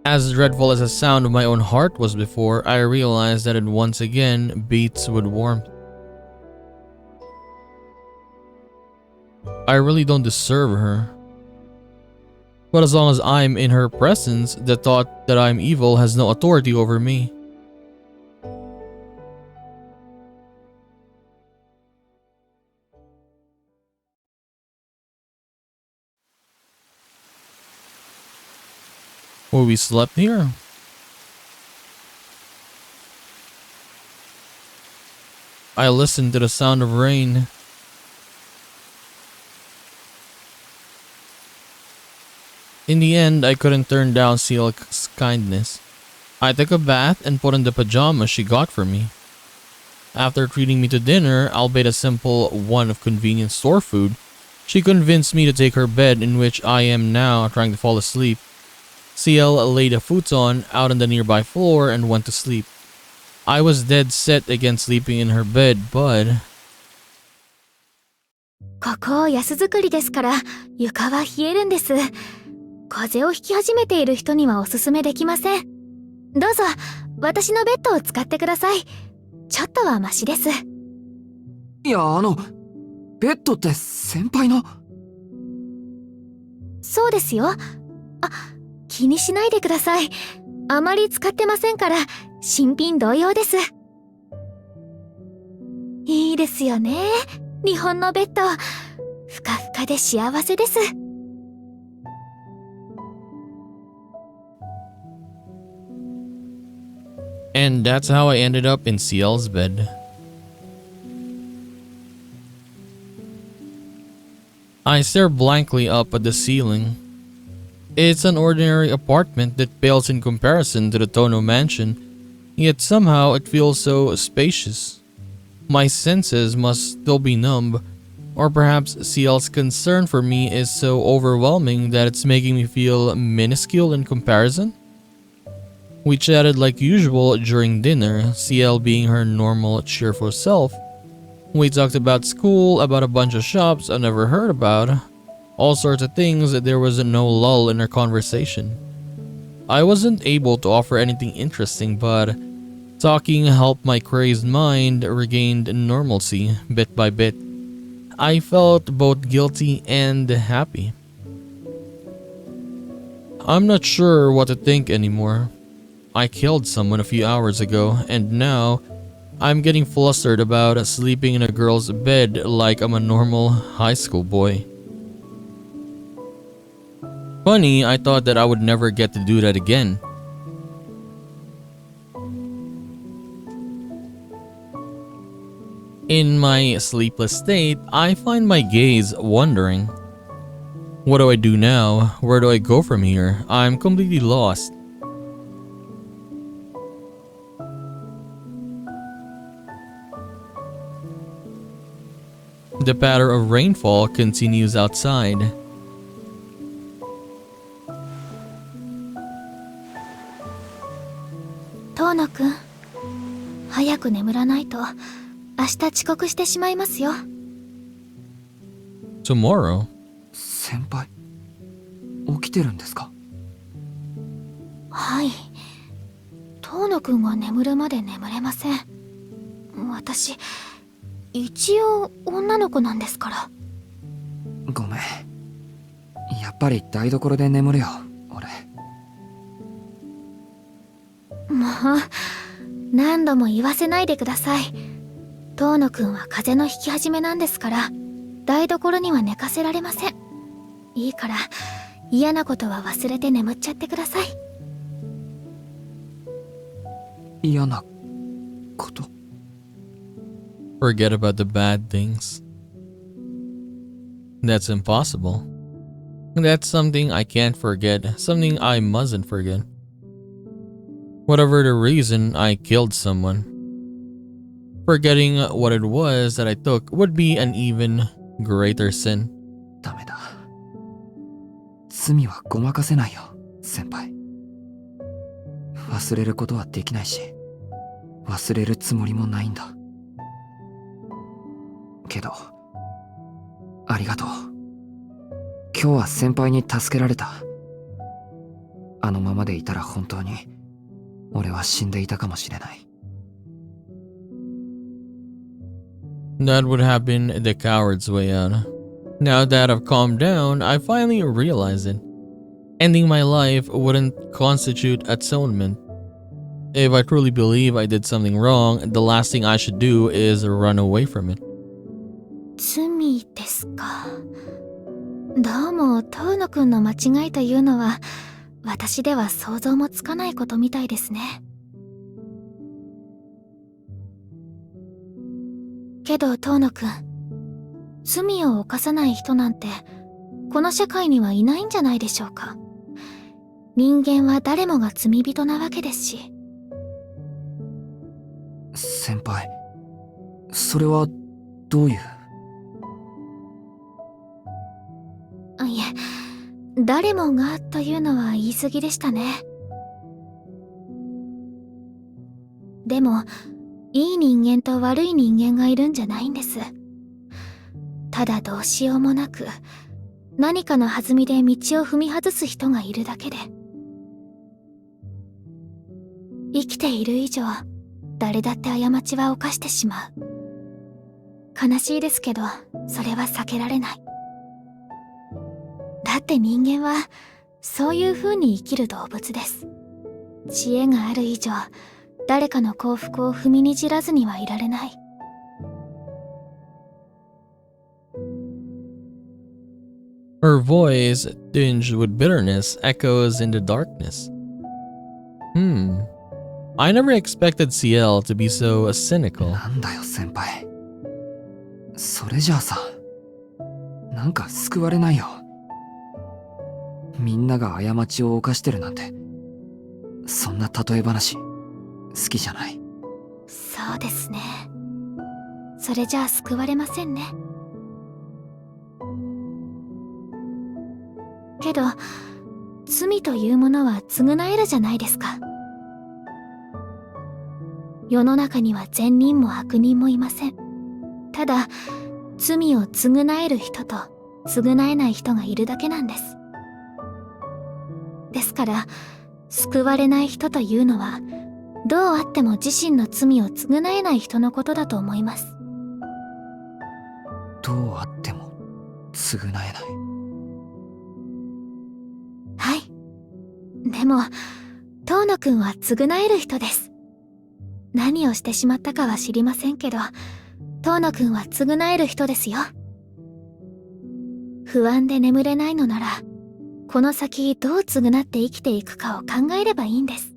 As dreadful as the sound of my own heart was before, I realized that it once again beats with warmth. I really don't deserve her. But as long as I'm in her presence, the thought that I'm evil has no authority over me. Well, we slept here. I listened to the sound of rain. In the end, I couldn't turn down Silk's kindness. I took a bath and put on the pajamas she got for me. After treating me to dinner, albeit a simple one of convenience store food, she convinced me to take her bed, in which I am now trying to fall asleep. CL laid a futon out on the nearby floor and went to sleep. I was dead set against sleeping in her bed, but... ここ安作りですから床は冷えるんです。風邪をひき始めている人にはおすすめできません。どうぞ私のベッドを使ってください。ちょっとはマシです。いや、ベッドって先輩の？そうですよ。気にしないでください。あまり使ってませんから新品同様です。いいですよね、日本のベッド。ふかふかで幸せです。And that's how I ended up in CL's bed. I stare blankly up at the ceiling. It's an ordinary apartment that pales in comparison to the Tono mansion, yet somehow it feels so spacious. My senses must still be numb, or perhaps CL's concern for me is so overwhelming that it's making me feel minuscule in comparison. We chatted like usual during dinner, CL being her normal, cheerful self. We talked about school, about a bunch of shops I've never heard about, all sorts of things. There was no lull in our conversation. I wasn't able to offer anything interesting, but talking helped my crazed mind regain normalcy bit by bit. I felt both guilty and happy. I'm not sure what to think anymore. I killed someone a few hours ago, and now I'm getting flustered about sleeping in a girl's bed like I'm a normal high school boy. Funny, I thought that I would never get to do that again. In my sleepless state, I find my gaze wandering. What do I do now? Where do I go from here? I'm completely lost. The patter of rainfall continues outside. Tono君、早く眠らないと明日遅刻してしまいますよ。Tomorrow? 先輩、起きてるんですか？はい。トノ君が眠るまで眠れません。私、一応女の子なんですから。ごめん。やっぱり台所で眠るよ、俺。もう、何度も言わせないでください。トノ君は風邪のひき始めなんですから、台所には寝かせられません。いいから、嫌なことは忘れて眠っちゃってください。嫌なこと？ Forget about the bad things. That's impossible. That's something I can't forget, something I mustn't forget. Whatever the reason I killed someone, forgetting what it was that I took would be an even greater sin. ダメだ。罪はごまかせないよ、先輩。忘れることはできないし、忘れるつもりもないんだ。けど、ありがとう。今日は先輩に助けられた。あのままでいたら本当に俺は死んでいたかもしれない。That would have been the coward's way out. Now that I've calmed down, I finally realize it. Ending my life wouldn't constitute atonement. If I truly believe I did something wrong, the last thing I should do is run away from it. 罪ですか。どうもトウノ君の間違いというのは私では想像もつかないことみたいですね。けどトウノ君、罪を犯さない人なんてこの社会にはいないんじゃないでしょうか。人間は誰もが罪人なわけですし。先輩、それはどういう？いえ、誰もがというのは言い過ぎでしたね。でも、いい人間と悪い人間がいるんじゃないんです。ただどうしようもなく、何かの弾みで道を踏み外す人がいるだけで。生きている以上、誰だって過ちは犯してしまう。悲しいですけど、それは避けられない。だって人間はそういう風に生きる動物です。知恵がある以上、誰かの幸福を踏みにじらずにはいられない。Her voice, tinged with bitterness, echoes in the darkness. I never expected CL to be so cynical. なんだよ先輩。それじゃあさ、なんか救われないよ。みんなが過ちを犯してるなんて、そんな例え話好きじゃない。そうですね。それじゃあ救われませんね。けど、罪というものは償えるじゃないですか。世の中には善人も悪人もいません。ただ、罪を償える人と償えない人がいるだけなんです。ですから、救われない人というのは、どうあっても自身の罪を償えない人のことだと思います。どうあっても償えない。はい、でも、遠野くんは償える人です。何をしてしまったかは知りませんけど、遠野くんは償える人ですよ。不安で眠れないのなら、この先どう償って生きていくかを考えればいいんです。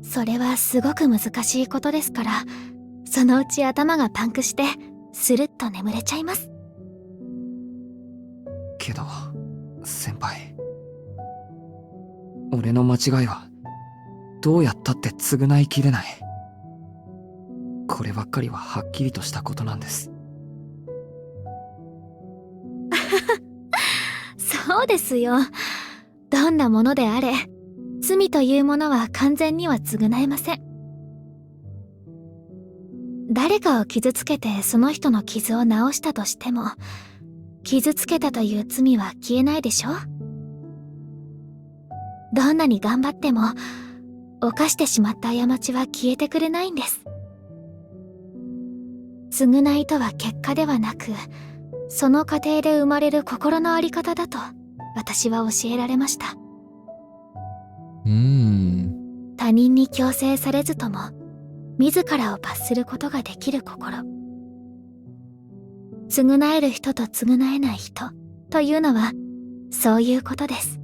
それはすごく難しいことですから、そのうち頭がパンクして、スルッと眠れちゃいます。けど、先輩。俺の間違いは、どうやったって償いきれない。こればっかりははっきりとしたことなんです。そうですよ。どんなものであれ、罪というものは完全には償えません。誰かを傷つけてその人の傷を治したとしても、傷つけたという罪は消えないでしょ？どんなに頑張っても、犯してしまった過ちは消えてくれないんです。償いとは結果ではなく、その過程で生まれる心のあり方だと私は教えられました。他人に強制されずとも自らを罰することができる心。償える人と償えない人というのはそういうことです。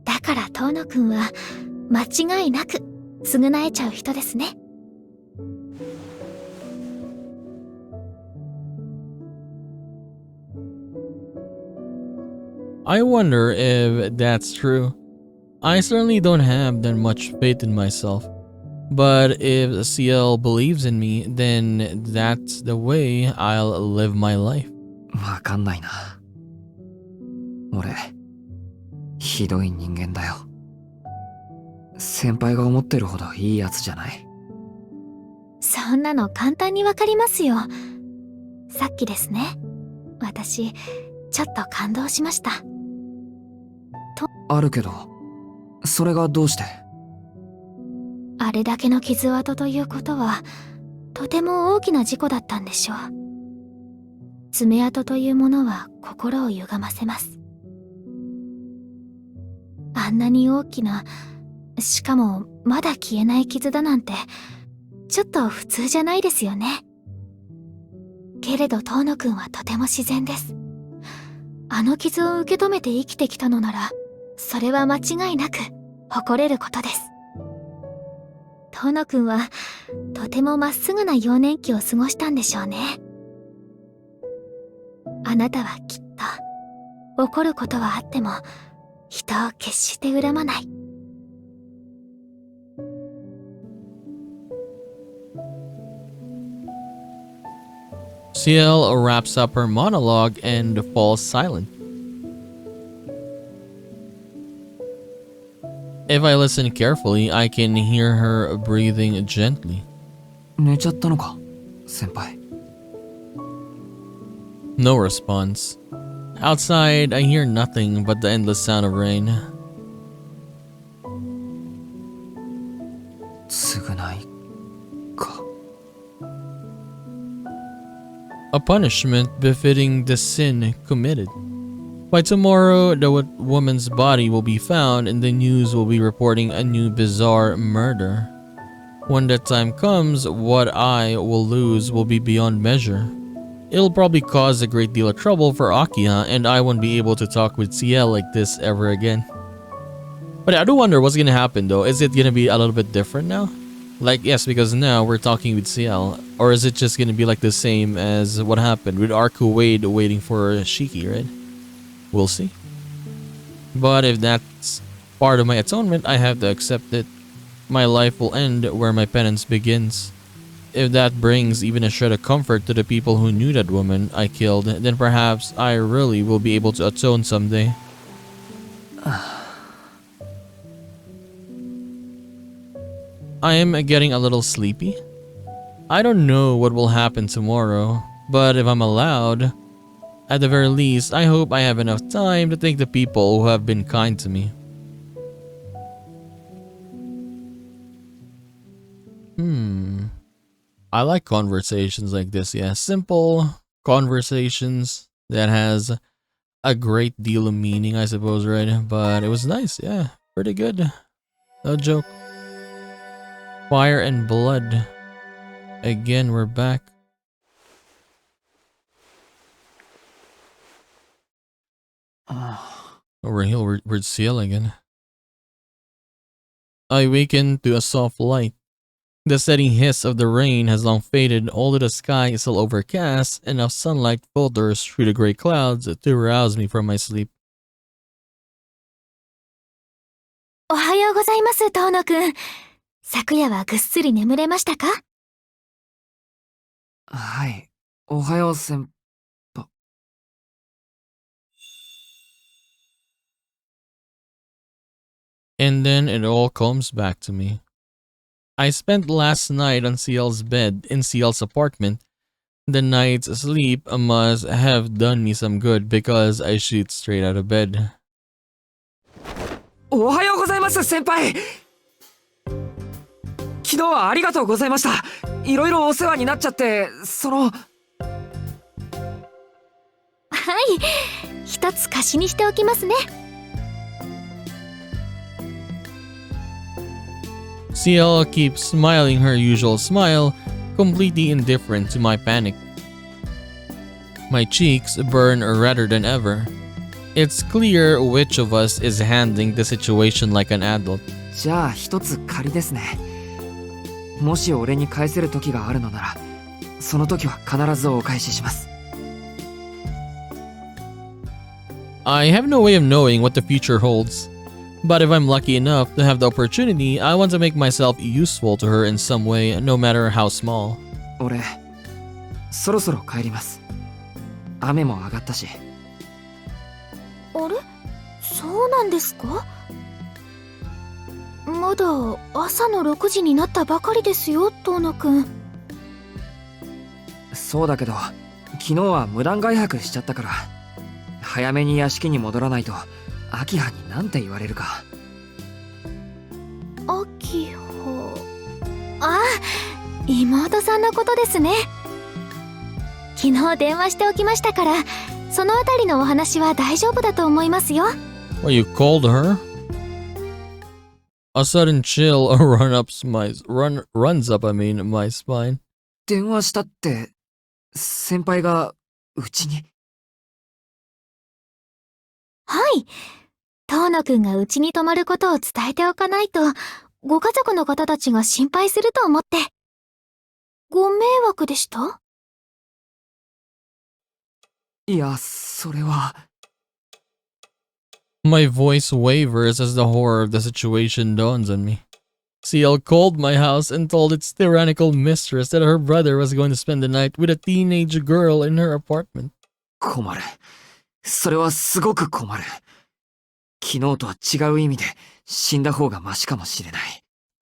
だから遠野くんは間違いなく償えちゃう人ですね。I wonder if that's true. I certainly don't have that much faith in myself. But if CL believes in me, then that's the way I'll live my life. わかんないな。俺、ひどい人間だよ。先輩が思ってるほどいいやつじゃない。そんなの簡単にわかりますよ。さっきですね。私、ちょっと感動しました。あるけど、それがどうして？あれだけの傷跡ということは、とても大きな事故だったんでしょう。爪痕というものは心を歪ませます。あんなに大きな、しかもまだ消えない傷だなんて、ちょっと普通じゃないですよね。けれど遠野くんはとても自然です。あの傷を受け止めて生きてきたのなら、それは間違いなく誇れることです。遠野くんはとてもまっすぐな幼年期を過ごしたんでしょうね。あなたはきっと怒ることはあっても人を決して恨まない。CL wraps up her monologue and falls silent. If I listen carefully, I can hear her breathing gently. 寝ちゃったのか、先輩。No response. Outside, I hear nothing but the endless sound of rain. 償いか。A punishment befitting the sin committed. By tomorrow, the woman's body will be found and the news will be reporting a new bizarre murder. When that time comes, what I will lose will be beyond measure. It'll probably cause a great deal of trouble for Akiha, and I won't be able to talk with CL like this ever again. But I do wonder what's gonna happen though. Is it gonna be a little bit different now? Like, yes, because now we're talking with CL. Or is it just gonna be like the same as what happened with Arku Wade waiting for Shiki, right? We'll see. But if that's part of my atonement, I have to accept it. My life will end where my penance begins. If that brings even a shred of comfort to the people who knew that woman I killed, then perhaps I really will be able to atone someday. I am getting a little sleepy. I don't know what will happen tomorrow, but if I'm allowed, at the very least, I hope I have enough time to thank the people who have been kind to me. I like conversations like this, yeah. Simple conversations that has a great deal of meaning, I suppose, right? But it was nice, yeah. Pretty good. No joke. Fire and blood. Again, we're back. Over here, we're sailing again. I awaken to a soft light. The steady hiss of the rain has long faded, although the sky is still overcast, and enough sunlight filters through the gray clouds to rouse me from my sleep. おはようございます、遠野くん。昨夜はぐっすり眠れましたか？はい。おはよう先輩。And then it all comes back to me. I spent last night on CL's bed in CL's apartment. The night's sleep must have done me some good because I shoot straight out of bed. おはようございます先輩。昨日はありがとうございました。いろいろお世話になっちゃって、はい、一つ貸しにしておきますね。CL keeps smiling her usual smile, completely indifferent to my panic. My cheeks burn redder than ever. It's clear which of us is handling the situation like an adult. じゃあ一つ仮ですね。もし俺に返せる時があるのなら、その時は必ずお返しします。I have no way of knowing what the future holds. But if I'm lucky enough to have the opportunity, I want to make myself useful to her in some way, no matter how small. 俺、そろそろ帰ります。雨も上がったし。あれ？そうなんですか？まだ朝の6時になったばかりですよ、遠野くん。そうだけど、昨日は無断外泊しちゃったから、早めに屋敷に戻らないと。アキハになんて言われるか。アキハ。あ、妹さんのことですね。昨日電話しておきましたから、そのあたりのお話は大丈夫だと思いますよ。Well, you called her? A sudden chill runs up my spine. 電話したって先輩がうちに。はい。遠野くんがうちに泊まることを伝えておかないと、ご家族の方たちが心配すると思って。ご迷惑でした？いや、それは。My voice wavers as the horror of the situation dawns on me. CL called my house and told its tyrannical mistress that her brother was going to spend the night with a teenage girl in her apartment. 困る。それはすごく困る。昨日とは違う意味で死んだ方がマシかもしれない。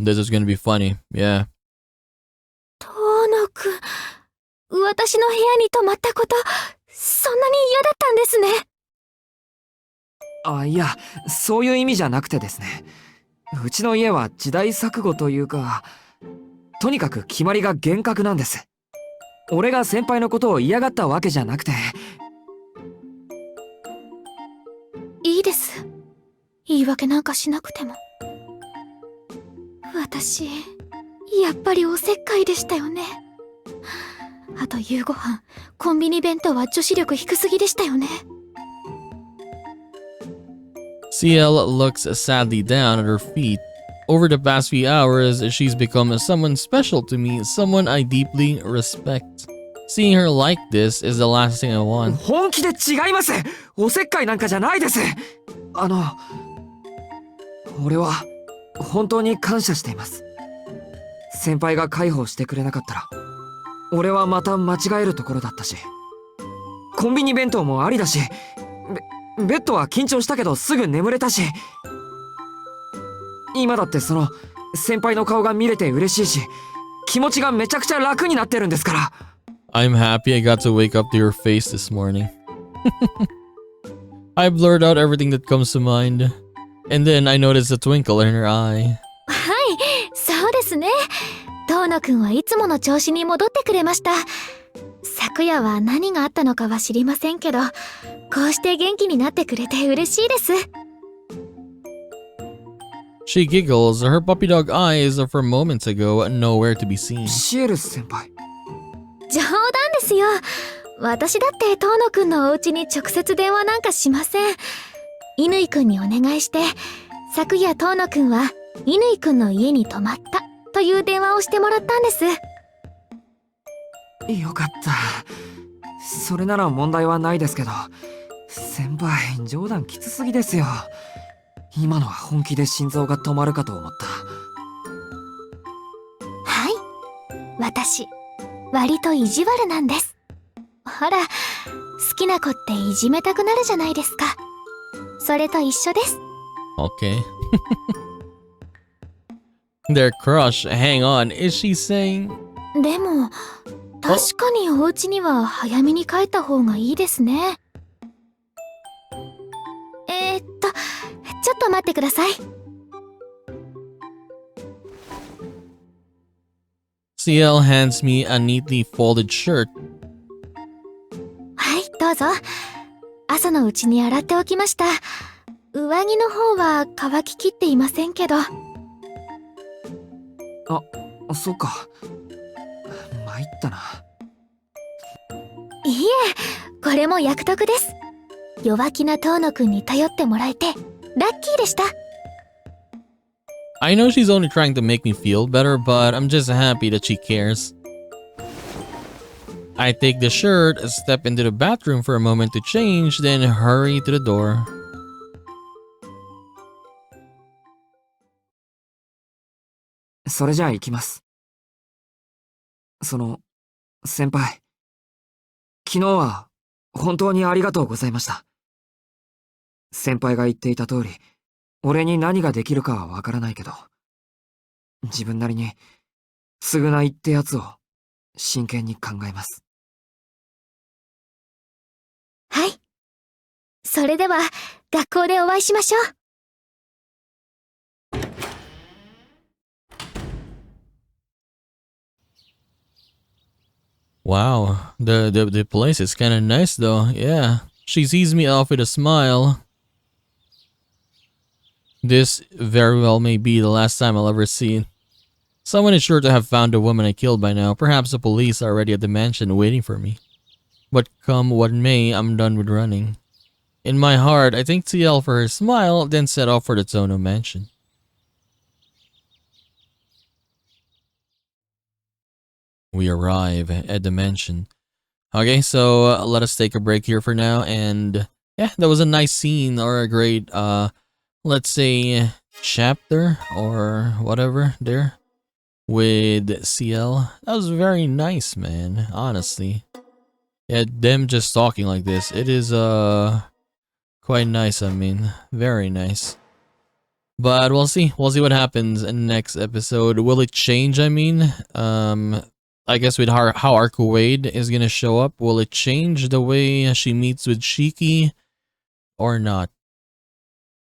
This is gonna be funny, yeah. 遠野くん、私の部屋に泊まったこと、そんなに嫌だったんですね。あ、いや、そういう意味じゃなくてですね。うちの家は時代錯誤というか、とにかく決まりが厳格なんです。俺が先輩のことを嫌がったわけじゃなくて。いいです。言い訳なんかしなくても。私、やっぱりおせっかいでしたよね。あと夕ご飯、コンビニ弁当は女子力低すぎでしたよね。CL looks sadly down at her feet. Over the past few hours, she's become someone special to me, someone I deeply respect. Seeing her like this is the last thing I want. 本気で違います。おせっかいなんかじゃないです。俺は本当に感謝しています。先輩が介抱してくれなかったら、俺はまた間違えるところだったし、コンビニ弁当もありだし、ベッドは緊張したけどすぐ眠れたし、今だってその先輩の顔が見れて嬉しいし、気持ちがめちゃくちゃ楽になってるんですから。I'm happy I got to wake up to your face this morning. I blurred out everything that comes to mind, and then I noticed a twinkle in her eye. はい、そうですね。遠野くんはいつもの調子に戻ってくれました。昨夜は何があったのかは知りませんけど、こうして元気になってくれて嬉しいです。She giggles, her puppy dog eyes from moments ago nowhere to be seen. シエル先輩。冗談ですよ。私だって遠野くんのお家に直接電話なんかしません。乾くんにお願いして、昨夜遠野くんは乾くんの家に泊まったという電話をしてもらったんです。よかった。それなら問題はないですけど、先輩、冗談きつすぎですよ。今のは本気で心臓が止まるかと思った。はい。私、割と意地悪なんです。ほら、好きな子っていじめたくなるじゃないですか。それと一緒です。Okay. Their crush, hang on, is she saying? でも、確かにお家には早めに帰った方がいいですね。ちょっと待ってください。CL hands me a neatly folded shirt. はい、どうぞ。朝のうちに洗っておきました。上着の方は乾ききっていませんけど。そっか。参ったな。いいえ、これも役得です。弱気な遠野くんに頼ってもらえてラッキーでした。I know she's only trying to make me feel better, but I'm just happy that she cares. I take the shirt, step into the bathroom for a moment to change, then hurry to the door. それじゃあ行きます。先輩。昨日は本当にありがとうございました。先輩が言っていた通り、俺に何ができるかはわからないけど、自分なりに償いってやつを真剣に考えます。はい。それでは学校でお会いしましょう。Wow, the place is kind of nice though. Yeah, she sees me off with a smile. This very well may be the last time I'll ever see it. Someone is sure to have found the woman I killed by now. Perhaps the police are already at the mansion waiting for me. But come what may, I'm done with running. In my heart, I thank TL for her smile, then set off for the Tono mansion. We arrive at the mansion. Okay, so let us take a break here for now. And yeah, that was a nice scene, or a great, let's say, chapter or whatever there with CL. That was very nice, man, honestly. Yeah, them just talking like this, it is quite nice. I mean, very nice. But we'll see what happens in the next episode. Will it change? I mean, I guess with how Arcuade is gonna show up, will it change the way she meets with Shiki or not?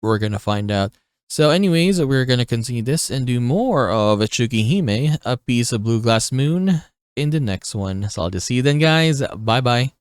We're gonna find out. So anyways, we're gonna continue this and do more of Tsukihime, A Piece of Blue Glass Moon, in the next one. So I'll just see you then, guys. Bye bye.